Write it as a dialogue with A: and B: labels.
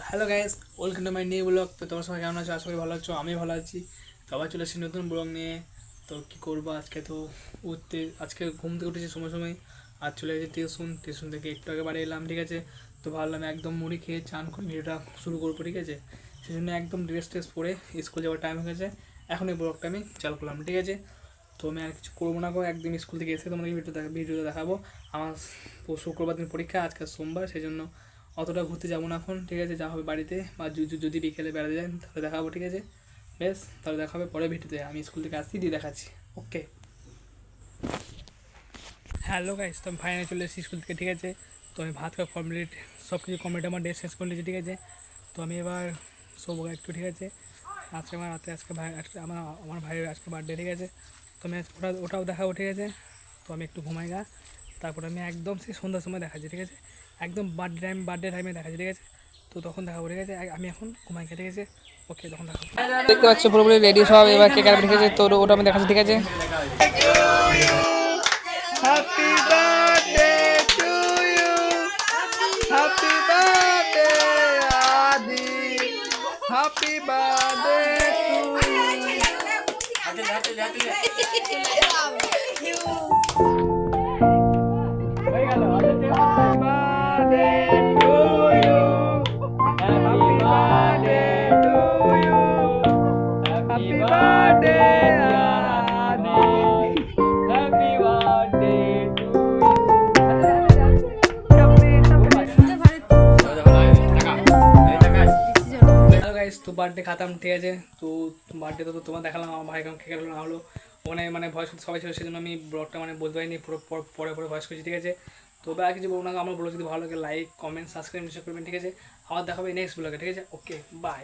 A: Hello guys, welcome to my new blog. তো তোমার সবাই কেমন আছো? আশা করি ভালো আছো। আমি ভালো আছি। তো আবার চলে এসেছি নতুন ব্লগ নিয়ে। তো কী করবো, আজকে ঘুম থেকে উঠেছি সময় সময়। আর চলে গেছি টিউশন থেকে একটু আগে বাড়ি এলাম, ঠিক আছে। তো ভাবলাম একদম মুড়ি খেয়ে চান করে ভিডিওটা শুরু করবো, ঠিক আছে। সেই জন্য একদম ড্রেস পরে স্কুল যাওয়ার টাইম হয়ে গেছে। এখন এই ব্লগটা আমি চালু করলাম, ঠিক আছে। তো আমি আর কিছু করবো না গো, একদম স্কুল থেকে এসে তোমাকে ভিডিওটা দেখাবো। আমার শুক্রবার দিন পরীক্ষা, আজকে সোমবার, সেই জন্য অতটা ঘুরতে যাবো না এখন, ঠিক আছে। যা হবে বাড়িতে, বা যদি বিকেলে বেড়াতে যাই তাহলে দেখাবো, ঠিক আছে। বেশ, তাহলে দেখা হবে পরে ভিডিওতে। আমি স্কুল থেকে আসছি, দিয়ে দেখাচ্ছি। ওকে। হ্যালো গাইস, তো আমি ফাইনালি চলে এসেছি স্কুল থেকে, ঠিক আছে। তো আমি ভাত খাওয়া কমপ্লিট, সব কিছু কমপ্লিট, আমার ড্রেস শেষ করে নিয়েছি, ঠিক আছে। তো আমি এবার শোবো একটু, ঠিক আছে। আজকে আমার রাতে আমার ভাইয়ের আজকে বার্থডে, ঠিক আছে। তো আমি ওটাও দেখাবো, ঠিক আছে। তো আমি একটু ঘুমাই গা, তারপর আমি একদম সেই সন্ধ্যার সময় দেখাচ্ছি, ঠিক আছে। একদম বার্থডে টাইমে দেখাচ্ছি, ঠিক আছে। তো তখন দেখাবো, ঠিক আছে। আমি এখন ঘুমাই গা, ঠিক আছে। ওকে, তখন দেখাবো। দেখতে পাচ্ছি পুরোপুরি রেডি সব, এবার কেক কাটবে, ঠিক আছে। তো ওটা আমি দেখাচ্ছি, ঠিক আছে। Happy birthday to you, happy birthday Adi, happy birthday to you. হয়ে গেল। Birthday to you, happy birthday to you, happy birthday Adi, happy birthday to you. Hello guys, তো বার্থডে খাতাম, ঠিক আছে। তো বার্থডে তো তোমার দেখালাম, আমার ভাই কেমন খেয়ে গেল না হলো। ওখানে মানে ভয়েস করতে সবাই ছিল, সেজন্য আমি ব্লগটা মানে বলতে পারিনি, পুরো পরে ভয়েস করছি, ঠিক আছে। তো আর কিছু বলবো না, আমার ব্লগ যদি ভালো লাগে লাইক কমেন্ট সাবস্ক্রাইব করবেন, ঠিক আছে। আবার দেখাবে নেক্সট ব্লগে, ঠিক আছে। ওকে, বাই।